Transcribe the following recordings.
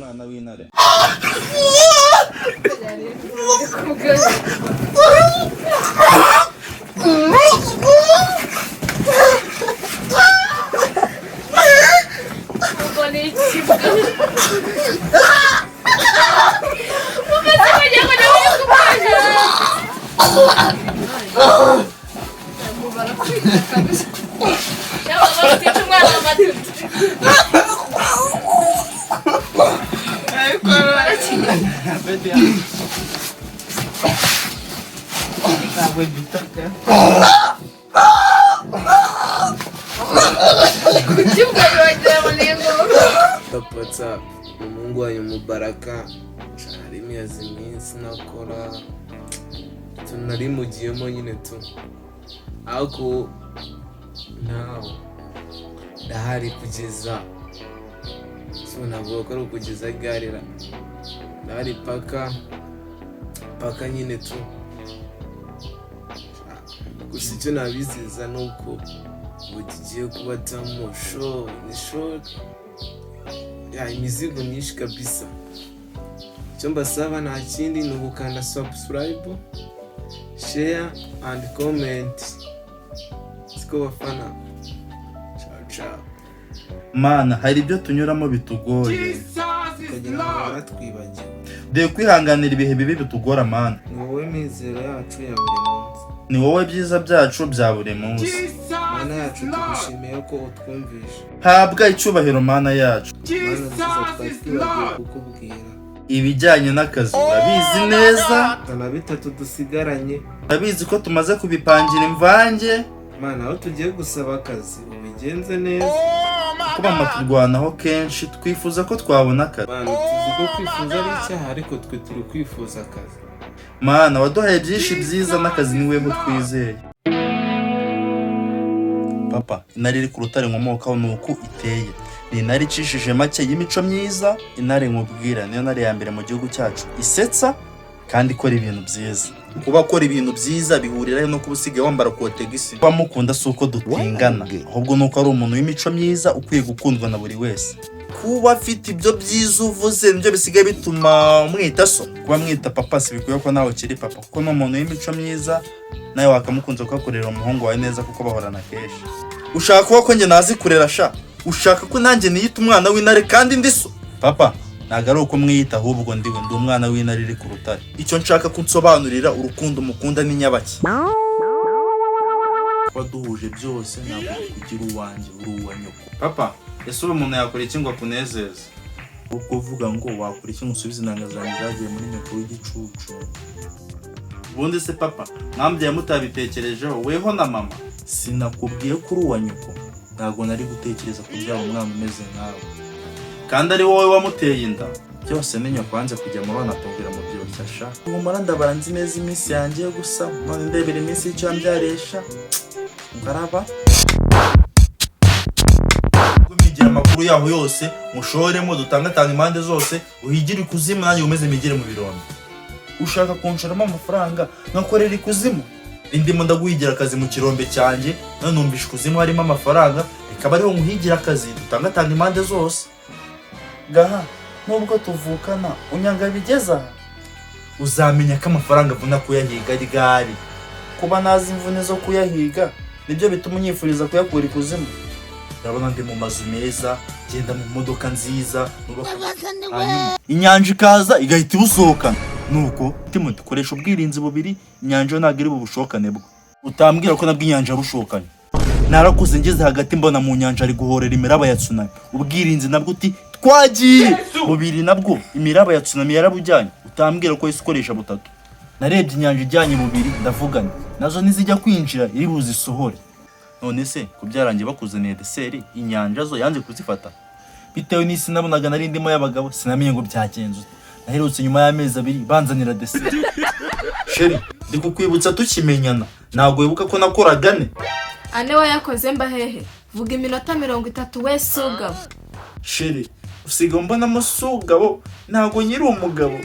umwana w'intare. Tapatsa Mungu wanyu mubaraka hari miyazi minsi nakora tunari mugiyemo nyine tu ako nawe ndahari kugeza so navuga ko ari ukugeza garira ndahari paka nyine tu gusa icyo nabiziza nuko bugiye kubatamo ni show ya imizigo myinshi kabisa. Icyo mbasaba nta kindi ni ugukanda subscribe, share and comment. Siko bafana. Ciao. Mana hari ibyo tunyuramo bitugoye. Baratwibagiwe. De kwihanganira ibihe bibi bitugora mana. Ni wowe mizero yacu ya buri munsi. Ni wowe byiza byacu bya buri munsi. Mana yacu tugushimiye ko utwumvisha. Habwa icyubahiro mana yacu. Mana nziza twagiye kukubwira. Ibijyanye n'akazi urabizi neza. Kana bitatu dusigaranye. Urabizi ko tumaze kubipangira imvange. Mana aho tugiye gusaba akazi ubigenze neza. Kuba maturwanaho kenshi twifuza ko twabona akazi. Mana tuzi ko kwifuza ari icyaha ariko twe turi kwifuza akazi. Mana waduhaye byinshi byiza n'akazi ni wewe twizeye. Papa, intare iri ku rutare nkomokaho nuko iteye. Ni intare icishije make y'imico myiza, intare nkubwira niyo ntare ya mbere mu gihugu cyacu. Isetsa kandi ikora ibintu byiza. Kuba akora ibintu byiza bihuriraho no kubusiga wambara kotegisi. Kuba mukunda si uko dutingana, ahubwo nuko ari umuntu w'imico myiza ukwiye gukundwa na buri wese. Kuba afite ibyo byiza uvuze nibyo bisigaye bituma mwita so. Kuba mwita papa si bikwiye ko nawe ukiri papa, kuko n'umuntu w'imico myiza nawe wakamukunze kugakorera umuhungu wawe neza kuko bahorana kenshi. Ushaka kuba ko njye nazi kurera sha, ushaka ko nanjye niyita umwana w'intare kandi ndi so. Papa ntago ari uko mwiyita ahubwo ndi umwana w'intare iri ku rutare. Icyo nshaka kunsobanurira urukundo mukunda ni nyabaki. Waduhuje byose ntabwo kugira uwanjye uri uwa nyoko. Papa ese umuntu yakora iki ngo akunezeze? Ubwo uvuga ngo wakora iki ngo usubize intanga zanjye zagiye muri nyoko w'igicucu. Ubundi se papa mwambyaye mutabitekerejeho weho na mama? Sinakubwiye ko uri uwa nyoko, ntabwo nari gutekereza kubyara umwana umeze nkawe kandi ari wowe wamuteye inda. Byose ni nyoko wanze kujya mu bana atubwira mu byose ashaka. Umumara ndabara nzi neza iminsi yanjye yo gusa none ndebera iminsi y'icyo yambyaresha ngaraba gumigira amakuru yaho yose mushoremo dutangatanga impande zose uhigire ikuzimu nanjye umeze migire mu birombe. Ushaka kunshoramo amafaranga nkakorera ikuzimu? Indimo ndaguhigira akazi mu kirombe cyanjye none numvisha ikuzimu harimo amafaranga ikaba ariho nguhigira akazi dutangatanga impande zose. Gaha nubwo tuvukana unyanga bigeza uzamenya ko amafaranga avuna kuyahiga ryari. Kuba nazi imvune zo kuyahiga nibyo bituma unyifuriza kuyakura ikuzimu. Ndabona ndi mu mazu meza, genda mu modoka nziza, inyanja ikaza igahita ibusohokana. Nuko timo dukoresha ubwirinzi bubiri, inyanja ntabwo iri bubushokane bwo. Utambwira ko nabwo inyanja bushokanye. Narakuze ngeze hagati mbona mu nyanja ari guhorera imiraba ya tsunami. Ubwirinzi nabwo uti twagiye bubiri nabwo imiraba ya tsunami yarabujyanye. Utambwira ko isukoresha butatu. Narebye inyanja ijyanye bubiri ndavugana nazo nizijya kwinjira iri buzisohore. None se kubyarangiye bakuzaniye deseri inyanja zo yanze kuzifata. Bitewe n'isi nabonaga nari ndimo y'abagabo sinamenye ngo byagenze. Naherutse nyuma y'amezi 2 banzanira deseri. Sheri ndi kukwibutsa tukimenyana ntabwo wibuka ko nakoraga ne? Ane wayakoze mbahehe vuga iminota 30 wese ugabo. Sheri usiga mbona musugabo ntabwo nyiri umugabo.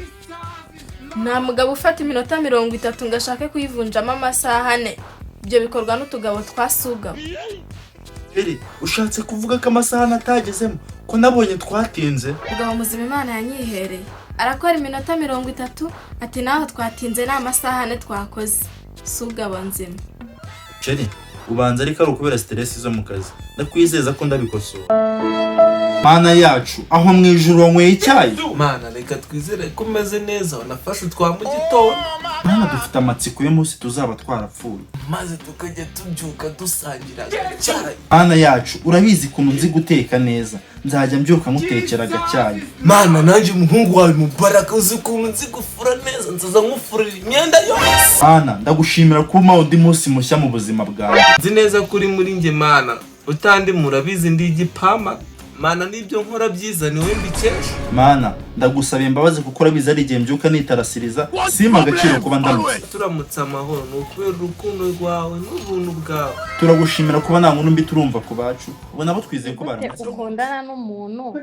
Nta mugabo ufata iminota 30 ngashake kuyivunjamo amasaha 4. Ibyo bikorwa n'utugabo twasugabo. Sheri ushatse kuvuga ko amasaha natagezemo ko nabonye twatinze. Ubwo muzima Imana yanyihereye arakora iminota 30 ati naho twatinze n'amasaha ane twakoze. Sugabo nzima Cheri ubanza ariko ari ukubera stress zo mu kazi. Ndakwizeza ko ndabikosora. Mana yacu aho mu ijuru wanyweye icyayi. Mana reka twizere ko umeze neza wanafashe twa mu gitondo. Mana dufite amatsiko yo munsi tuzaba twarapfuye maze tukajya tubyuka dusangira icyayi. Mana yacu urabizi ko nzi guteka neza. Nzajya mbyuka mutekera agacyayi. Mana nanjye umuhungu wawe Mubaraka uzi ukuntu nzi gufura neza nzaza nkufurira imyenda yose. Mana ndagushimira kuba undi munsi mushya mu buzima bwawe. Nzi neza kuri muri nge Mana utandi murabizi ndi igipama. Mana nibyo nkora byiza ni wowe mbikesha. Mana ndagusabiye imbabazi kuko urabizi ari igihe mbyuka nitarasiriza sima agaciro kuba ndamutse. Turamutse amahoro ni ukubera urukundo rwawe n'ubuntu bwawe. Turagushimira kuba nta muntu mbi turumva ku bacu. Ubona abo twizeye ko baramutse. Ukundana n'umuntu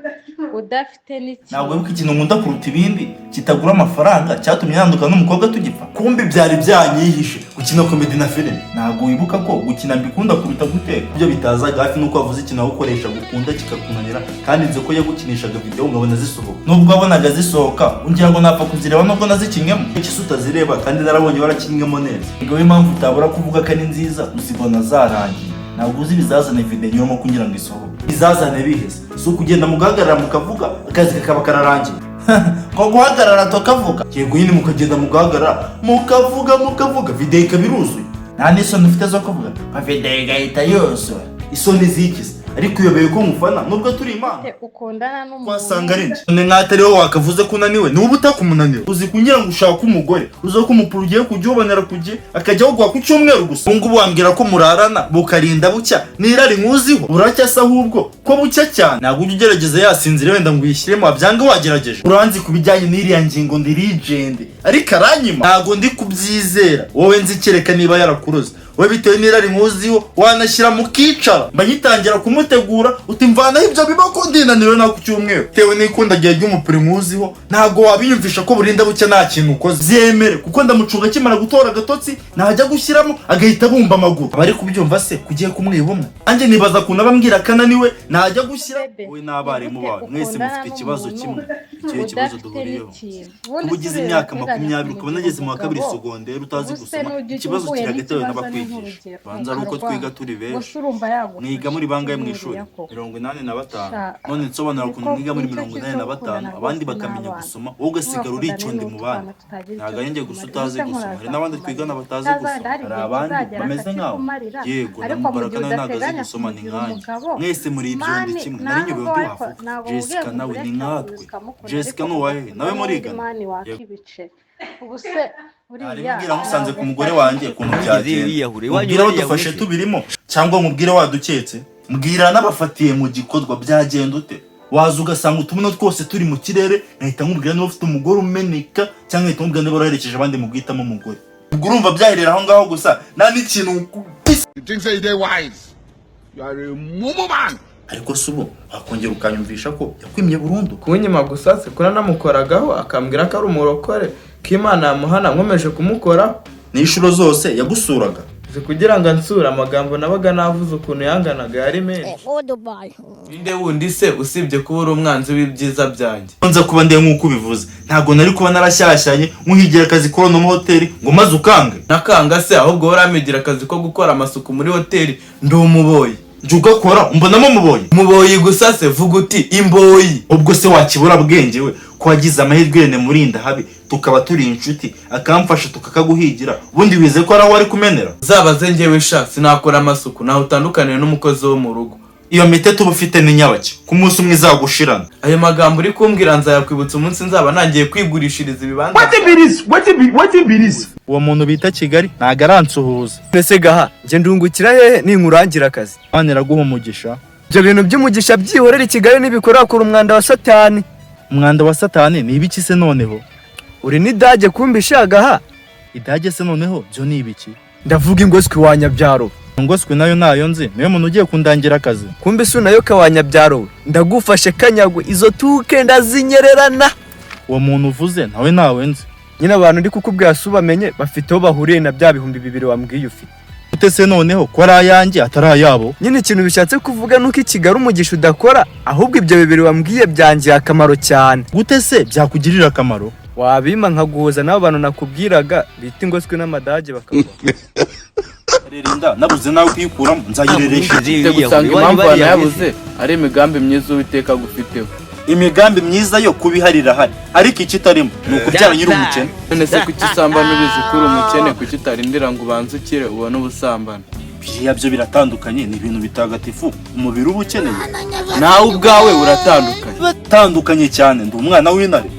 udafite n'iki. Ntabwo wibuka ikintu nkunda kuruta ibindi kitagura amafaranga cyatumye yanduka n'umukobwa tugipfa. Kumbi byari byanyihishe gukina comedy na film. Ntabwo wibuka ko gukina mbikunda kuruta guteka. Ibyo bitazaga hafi nuko wavuze ikintu gukoresha gukunda kikakunanira kandi nze ko yagukinishaga video ngabona zisohoka. Nubwo wabonaga zisohoka ungira ngo napfa kuzireba nubwo nazikinyemo. Iki utazireba kandi narabonye warakinyemo neza. Ngo impamvu utabura kuvuga ko ari nziza uzibona zarangiye. Ntabwo uzi bizazana video nyuma kugira ngo isohoke. Bizazane biheze. So kugenda mugahagarara mukavuga akazi kakaba kararangiye. Ngo guhagarara tokavuga. Yego nyine mukagenda mugahagarara mukavuga video ikabiruzuye. Nta n'isoni ufite zo kuvuga. Video igahita yose. Isoni zikize. Ariko uyobeye ko mufana nubwo turi Imana. Ukundana n'umuntu Kwasanga ari nje. None nkatari wowe wakavuze ko unaniwe. Ni ubu utakumunanira. Uzi kugira ngo ushaka umugore. Uzo ko umupuru ugiye kujyobonera kujye akajya kugwa ku cyumweru gusa. Ngo wambwira ko murarana bukarinda bucya. Nirari nkuziho. Uracyasa ahubwo ko bucya cyane. Ntabwo ujye ugerageza yasinzire wenda ngo uyishyiremo abyanga wagerageje. Uranzi kubijyanye n'iriya ngingo ndi legend. Ariko aranyima. Ntabwo ndi kubyizera. Wowe nzi kereka niba yarakuroze. We bitewe n'irari nkuziho wanashyira mu kicara mbanyitangira kumutegura utimvanaho ibyo bibako ndinaniro na ku cyumweru tewe n'ikunda gihe ry'umupiri nkuziho ntago wabiyumvisha ko burinda bucya nta kintu ukoze byemere kuko ndamucunga kimara gutora agatotsi najya gushyiramo agahita bumba amaguru abari kubyumva se kugiye kumwibumwe anje nibaza kunaba mbwira kananiwe najya gushyira we n'abarimu bawe mwese mufite ikibazo kimwe icyo kibazo duhuriyeho ubugize imyaka 20 ukabona ageze mu wa kabiri segonderi utazi gusoma ikibazo kiragatewe n'abakwiye banza ari uko twiga turi benshi mwiga muri bangaye mu ishuri 85 none nsobanura ukuntu mwiga muri 85 abandi bakamenya gusoma wowe ugasigara uriconde mu bandi ntago ari njye gusa utazi gusoma hari n'abandi twigana batazi gusoma hari abandi bameze nkaho yego na Mubaraka nawe ntago azi gusoma ni nkanjye mwese muri ibyondi kimwe nari nyobewe ndi wavuga Jessica nawe ni nkatwe Jessica nuwahe nawe murigana ubuse Aribwira musanze ku mugore wanjye kuntu byagenda. Ubwira badufashe tubirimo cyangwa mubwire waduketse. Mbwira n'abafatiye mu gikodwa byagenda ute. Waza ugasanga utumwe twose turi mu kirere nahita nkubwira niba ufite umugore umeneka cyangwa nahita nkubwira niba waherekeje abandi mubwitamo umugore. Ubwo urumva byaherera aho ngaho gusa nta n'ikintu. You think say they wise? You are a mumu man. Ariko subo akongera ukanyumvisha ko yakwimye burundu. Kunyima gusa se kuna namukoragaho akambwira ko ari umurokore. Kimana yamuhana nkomeje kumukora n'ishuro zose yagusuraga kugira ngo ansura amagambo nabaga navuze ukuntu yanganaga yari menshi inde wundi se usibye kuba uri umwanzi w'ibyiza byanjye nza kuba ndiye nk'uko ubivuze ntago nari kuba narashyashyanye nkuhigira akazi ko no mu hoteli ngo maze ukange nakanga se ahubwo waramigira akazi ko gukora amasuku muri hoteli ndi umuboyi ugakora umbonamo muboyi gusa se vuga uti imboyi ubwo se wakibura bwenge we ko wagize amahirwe yene murinda habi tukaba turi inshuti akamfasha tukakaguhigira ubundi wize ko araho ari kumenera zabaze ngewe sha sinakora amasuku naho utandukaniye n'umukozi wo mu rugo iyo mite tubufite ni nyabaki ku munsi umwe izagushirana ayo magambo uri kumbwira nzayakwibutsa umunsi nzaba nangiye kwigurishiriza ibibanza what ibiris uwo muntu bita Kigali nagaransuhuza nese gaha nge ndungukira hehe ninkurangira akazi banera guha umugisha ibyo bintu by'umugisha byihorera Kigali nibikora kuri umwanda wa Satani umwanda wa Satani ni ibiki se noneho uri nidage kumbisha gaha idage se noneho byo ni ibiki ndavuga ingoswe wanyabyaro ngoswe nayo nayo nzi niyo muntu ugiye kundangira akazi kumbe su nayo kawanyabyaro ndagufashe kanyagwe izo tuke ndazinyererana uwo muntu uvuze nawe nzi nyina abantu ndi kukubwira subamenye bafiteho bahuriye na bya bihumbi 2 wambwiye ufite gute se noneho ko ari ayanjye atari ayabo? nyine ikintu bishatse kuvuga nuko i Kigali umugisha udakora, ahubwo ibyo bibiri wambwiye byangiye akamaro cyane. Gute se byakugirira akamaro? Wabima nkaguhuza n'abo bantu nakubwiraga bita ingoswe n'amadage bakaba. Rerinda nabuze nawe kwikuramo nzayireresha. Gusanga impamvu wanayabuze ari imigambi myiza Uwiteka gufiteho. Imigambi myiza yo kubiharira hari, ariko ikitarimo ni ukubyara nyiri umukene. None se kuki usambana ubizi kuri umukene, kuki utarindira ngo ubanze ukire ubone ubusambana? Biriya byo biratandukanye, ni ibintu bitagatifu umubiri uba ukeneye. Nawe ubwawe uratandukanye. Batandukanye cyane, ndi umwana w'intare.